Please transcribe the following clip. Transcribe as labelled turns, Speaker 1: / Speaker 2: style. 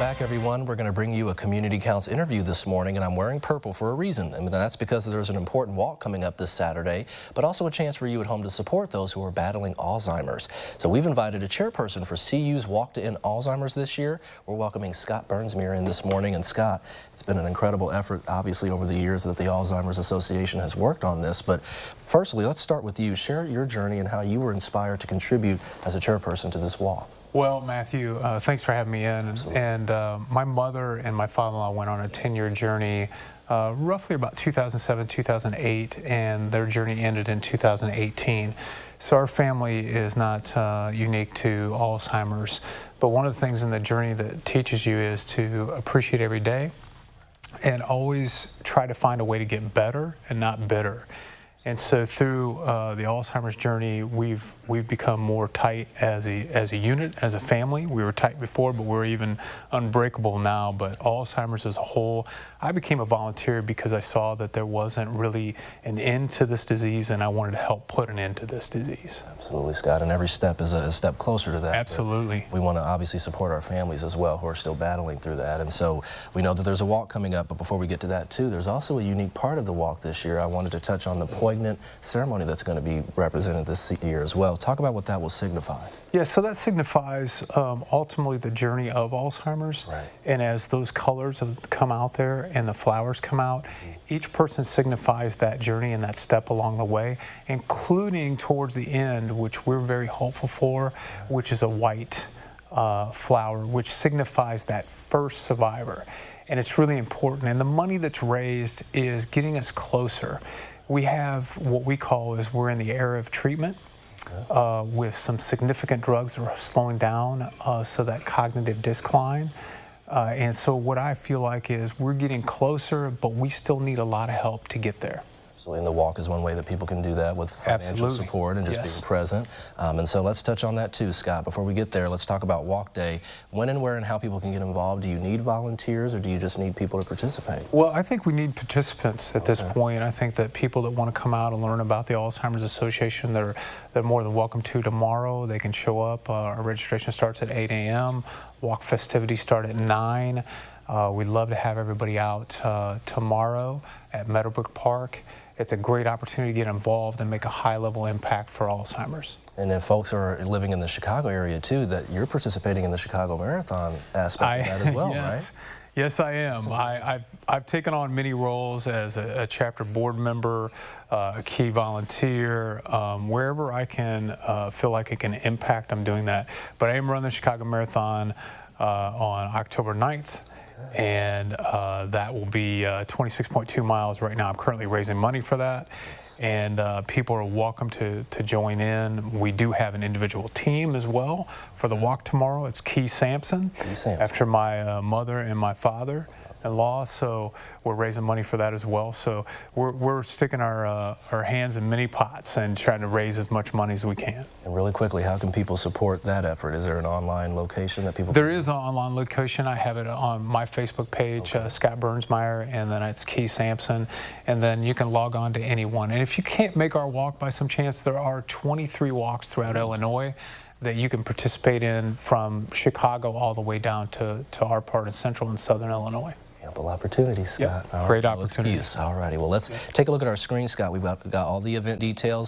Speaker 1: back, everyone. We're going to bring you a Community Counts interview this morning, and I'm wearing purple for a reason. I mean, that's because there's an important walk coming up this Saturday, but also a chance for you at home to support those who are battling Alzheimer's. So we've invited a chairperson for CU's Walk to End Alzheimer's this year. We're welcoming Scott Burnsmere in this morning. And Scott, it's been an incredible effort, obviously, over the years that the Alzheimer's Association has worked on this. But firstly, let's start with you. Share your journey and how you were inspired to contribute as a chairperson to this walk.
Speaker 2: Well, Matthew, thanks for having me in. And my mother and my father-in-law went on a 10-year journey roughly about 2007, 2008, and their journey ended in 2018. So our family is not unique to Alzheimer's, but one of the things in the journey that teaches you is to appreciate every day and always try to find a way to get better and not bitter. And so through the Alzheimer's journey, we've become more tight as a unit, as a family. We were tight before, but we're even unbreakable now. But Alzheimer's as a whole, I became a volunteer because I saw that there wasn't really an end to this disease, and I wanted to help put an end to this disease.
Speaker 1: Absolutely, Scott. And every step is a step closer to that.
Speaker 2: Absolutely.
Speaker 1: We want to obviously support our families as well who are still battling through that. And so we know that there's a walk coming up, but before we get to that too, there's also a unique part of the walk this year. I wanted to touch on the poignant ceremony that's going to be represented this year as well. Talk about what that will signify.
Speaker 2: Yeah, so that signifies ultimately the journey of Alzheimer's.
Speaker 1: Right.
Speaker 2: And as those colors have come out there and the flowers come out, each person signifies that journey and that step along the way, including towards the end, which we're very hopeful for, which is a white flower, which signifies that first survivor. And it's really important. And the money that's raised is getting us closer. We have what we call is we're in the era of treatment with some significant drugs that are slowing down so that cognitive decline. And so what I feel like is we're getting closer, but we still need a lot of help to get there.
Speaker 1: And the walk is one way that people can do that with financial support and just being present. And so let's touch on that too, Scott. Before we get there, let's talk about Walk Day. When and where and how people can get involved. Do you need volunteers or do you just need people to participate?
Speaker 2: Well, I think we need participants at this point. I think that people that want to come out and learn about the Alzheimer's Association, they're more than welcome to tomorrow. They can show up. Our registration starts at 8 a.m. Walk festivities start at 9. We'd love to have everybody out tomorrow at Meadowbrook Park. It's a great opportunity to get involved and make a high-level impact for Alzheimer's.
Speaker 1: And if folks are living in the Chicago area too, that you're participating in the Chicago Marathon aspect of that as well,
Speaker 2: yes.
Speaker 1: right?
Speaker 2: Yes, I am. I've taken on many roles as a chapter board member, a key volunteer. Wherever I can feel like it can impact, I'm doing that. But I am running the Chicago Marathon on October 9th. And that will be 26.2 miles right now. I'm currently raising money for that, and people are welcome to join in. We do have an individual team as well for the walk tomorrow. It's Key Sampson, after my mother and my father-in-law, so we're raising money for that as well. So we're sticking our hands in many pots and trying to raise as much money as we can.
Speaker 1: And really quickly, how can people support that effort? Is there an online location that people
Speaker 2: There is an online location. I have it on my Facebook page, Scott Burnsmere, and then it's Key Sampson, and then you can log on to anyone. And if you can't make our walk by some chance, there are 23 walks throughout Illinois that you can participate in from Chicago all the way down to our part of central and southern Illinois.
Speaker 1: Ample opportunities, Scott.
Speaker 2: Yep. Great opportunities.
Speaker 1: All righty. Well, let's take a look at our screen, Scott. We've got all the event details.